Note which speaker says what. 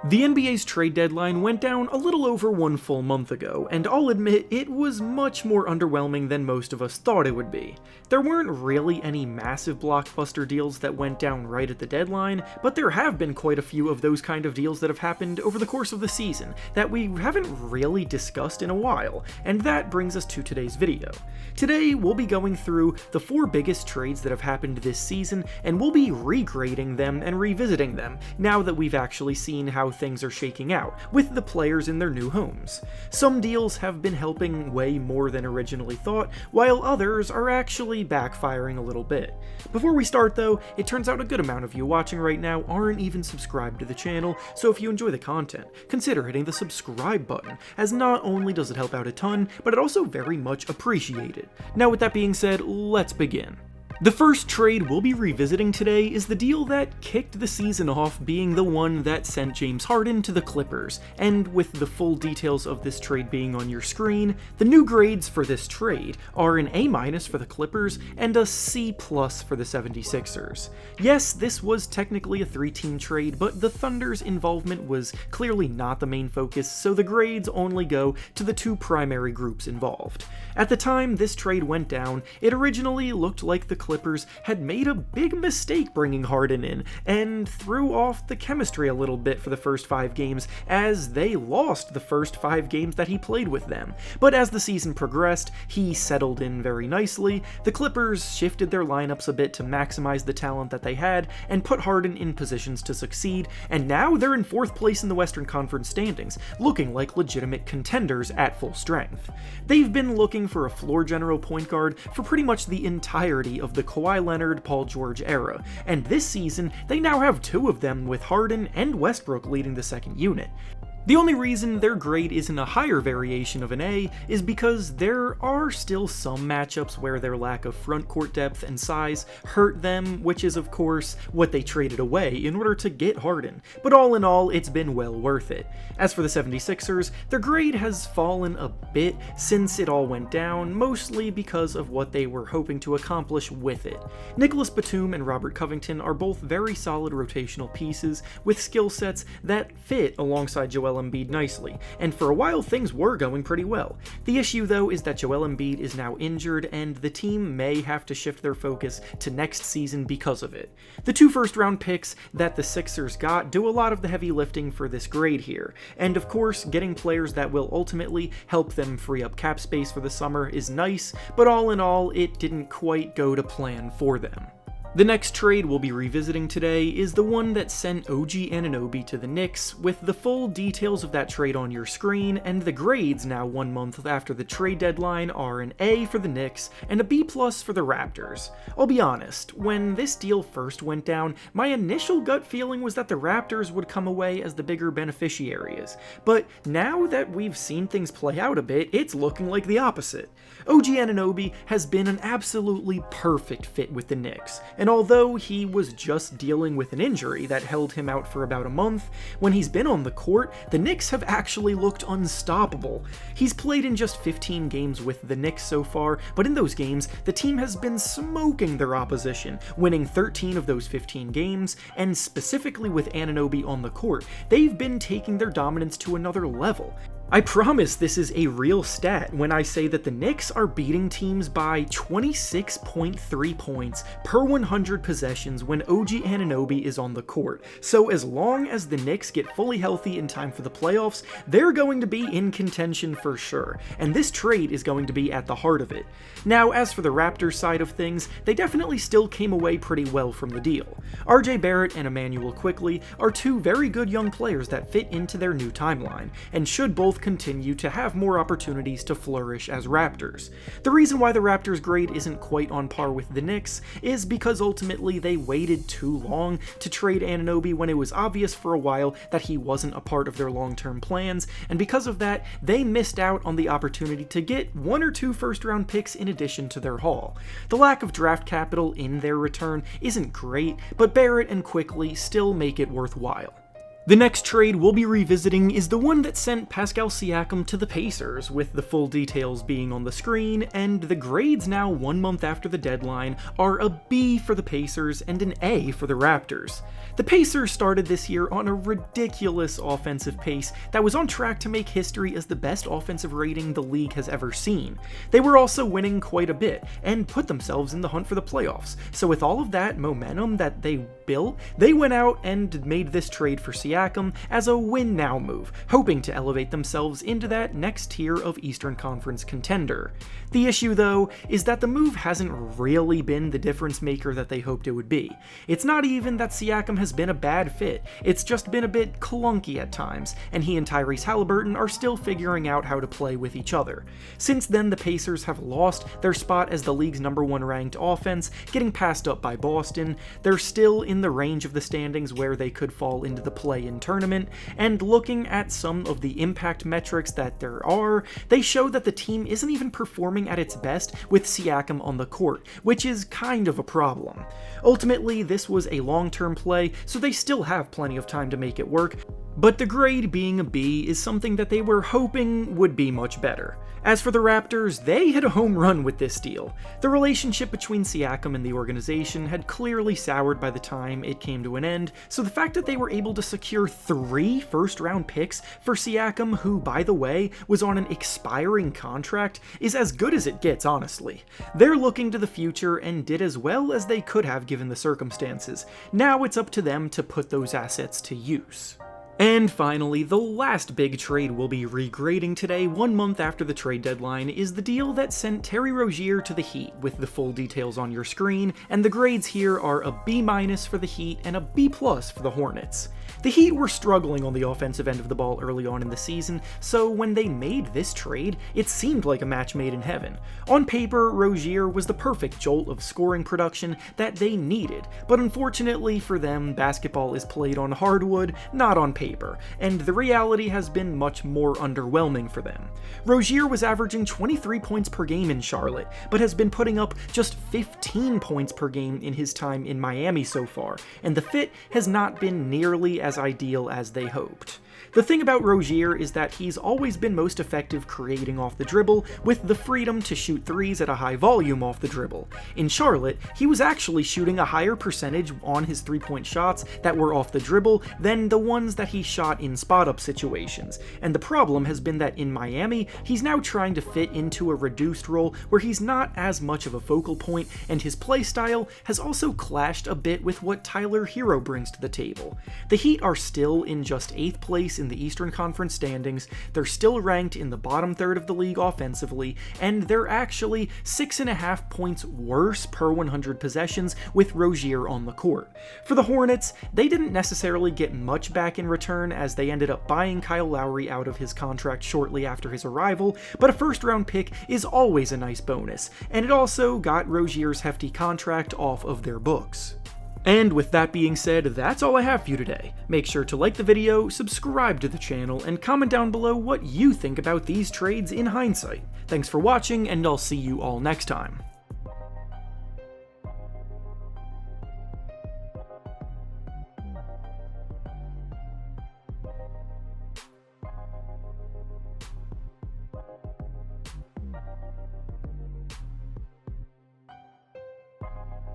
Speaker 1: The NBA's trade deadline went down a little over 1 full month ago, and I'll admit it was much more underwhelming than most of us thought it would be. There weren't really any massive blockbuster deals that went down right at the deadline, but there have been quite a few of those kind of deals that have happened over the course of the season that we haven't really discussed in a while, and that brings us to today's video. Today, we'll be going through the 4 biggest trades that have happened this season, and we'll be regrading them and revisiting them now that we've actually seen how things are shaking out with the players in their new homes. Some deals have been helping way more than originally thought, while others are actually backfiring a little bit. Before we start though, it turns out a good amount of you watching right now aren't even subscribed to the channel, so if you enjoy the content, consider hitting the subscribe button, as not only does it help out a ton, but it also very much appreciated. Now with that being said, let's begin. The first trade we'll be revisiting today is the deal that kicked the season off, being the one that sent James Harden to the Clippers, and with the full details of this trade being on your screen, the new grades for this trade are an A- for the Clippers and a C+ for the 76ers. Yes, this was technically a 3-team trade, but the Thunder's involvement was clearly not the main focus, so the grades only go to the 2 primary groups involved. At the time this trade went down, it originally looked like the Clippers had made a big mistake bringing Harden in, and threw off the chemistry a little bit for the first 5 games, as they lost the first 5 games that he played with them. But as the season progressed, he settled in very nicely. The Clippers shifted their lineups a bit to maximize the talent that they had, and put Harden in positions to succeed, and now they're in 4th place in the Western Conference standings, looking like legitimate contenders at full strength. They've been looking for a floor general point guard for pretty much the entirety of the Kawhi Leonard, Paul George era, and this season they now have 2 of them, with Harden and Westbrook leading the second unit. The only reason their grade isn't a higher variation of an A is because there are still some matchups where their lack of front court depth and size hurt them, which is of course what they traded away in order to get Harden, but all in all it's been well worth it. As for the 76ers, their grade has fallen a bit since it all went down, mostly because of what they were hoping to accomplish with it. Nicholas Batum and Robert Covington are both very solid rotational pieces with skill sets that fit alongside Joel Embiid nicely, and for a while things were going pretty well. The issue though is that Joel Embiid is now injured, and the team may have to shift their focus to next season because of it. The 2 first-round picks that the Sixers got do a lot of the heavy lifting for this grade here, and of course getting players that will ultimately help them free up cap space for the summer is nice, but all in all it didn't quite go to plan for them. The next trade we'll be revisiting today is the one that sent OG Anobi to the Knicks, with the full details of that trade on your screen, and the grades now 1 month after the trade deadline are an A for the Knicks and a B+ for the Raptors. I'll be honest, when this deal first went down, my initial gut feeling was that the Raptors would come away as the bigger beneficiaries, but now that we've seen things play out a bit, it's looking like the opposite. OG Anobi has been an absolutely perfect fit with the Knicks, and although he was just dealing with an injury that held him out for about a month, when he's been on the court, the Knicks have actually looked unstoppable. He's played in just 15 games with the Knicks so far, but in those games, the team has been smoking their opposition, winning 13 of those 15 games, and specifically with Anobi on the court, they've been taking their dominance to another level. I promise this is a real stat when I say that the Knicks are beating teams by 26.3 points per 100 possessions when OG Anobi is on the court. So as long as the Knicks get fully healthy in time for the playoffs, they're going to be in contention for sure, and this trade is going to be at the heart of it. Now, as for the Raptors side of things, they definitely still came away pretty well from the deal. RJ Barrett and Emmanuel Quickley are 2 very good young players that fit into their new timeline, and should both continue to have more opportunities to flourish as Raptors. The reason why the Raptors grade isn't quite on par with the Knicks is because ultimately they waited too long to trade Anobi when it was obvious for a while that he wasn't a part of their long-term plans, and because of that, they missed out on the opportunity to get 1 or 2 first-round picks in addition to their haul. The lack of draft capital in their return isn't great, but Barrett and Quickley still make it worthwhile. The next trade we'll be revisiting is the one that sent Pascal Siakam to the Pacers, with the full details being on the screen, and the grades now 1 month after the deadline are a B for the Pacers and an A for the Raptors. The Pacers started this year on a ridiculous offensive pace that was on track to make history as the best offensive rating the league has ever seen. They were also winning quite a bit, and put themselves in the hunt for the playoffs, so with all of that momentum that they built, they went out and made this trade for Siakam as a win-now move, hoping to elevate themselves into that next tier of Eastern Conference contender. The issue, though, is that the move hasn't really been the difference maker that they hoped it would be. It's not even that Siakam has been a bad fit, it's just been a bit clunky at times, and he and Tyrese Halliburton are still figuring out how to play with each other. Since then, the Pacers have lost their spot as the league's #1 ranked offense, getting passed up by Boston. They're still in the range of the standings where they could fall into the play-in tournament, and looking at some of the impact metrics that there are, they show that the team isn't even performing at its best with Siakam on the court, which is kind of a problem. Ultimately, this was a long-term play, so they still have plenty of time to make it work, but the grade being a B is something that they were hoping would be much better. As for the Raptors, they hit a home run with this deal. The relationship between Siakam and the organization had clearly soured by the time it came to an end, so the fact that they were able to secure 3 first-round picks for Siakam, who, by the way, was on an expiring contract, is as good as it gets, honestly. They're looking to the future and did as well as they could have given the circumstances. Now it's up to them to put those assets to use. And finally, the last big trade we'll be regrading today, 1 month after the trade deadline, is the deal that sent Terry Rozier to the Heat, with the full details on your screen, and the grades here are a B- for the Heat and a B+ for the Hornets. The Heat were struggling on the offensive end of the ball early on in the season, so when they made this trade, it seemed like a match made in heaven. On paper, Rozier was the perfect jolt of scoring production that they needed, but unfortunately for them, basketball is played on hardwood, not on paper, and the reality has been much more underwhelming for them. Rozier was averaging 23 points per game in Charlotte, but has been putting up just 15 points per game in his time in Miami so far, and the fit has not been nearly as ideal as they hoped. The thing about Rozier is that he's always been most effective creating off the dribble, with the freedom to shoot threes at a high volume off the dribble. In Charlotte, he was actually shooting a higher percentage on his three-point shots that were off the dribble than the ones that he shot in spot-up situations, and the problem has been that in Miami, he's now trying to fit into a reduced role where he's not as much of a focal point, and his play style has also clashed a bit with what Tyler Hero brings to the table. The Heat are still in just 8th place in the Eastern Conference standings, they're still ranked in the bottom third of the league offensively, and they're actually 6.5 points worse per 100 possessions with Rozier on the court. For the Hornets, they didn't necessarily get much back in return, as they ended up buying Kyle Lowry out of his contract shortly after his arrival, but a first-round pick is always a nice bonus, and it also got Rozier's hefty contract off of their books. And with that being said, that's all I have for you today. Make sure to like the video, subscribe to the channel, and comment down below what you think about these trades in hindsight. Thanks for watching, and I'll see you all next time.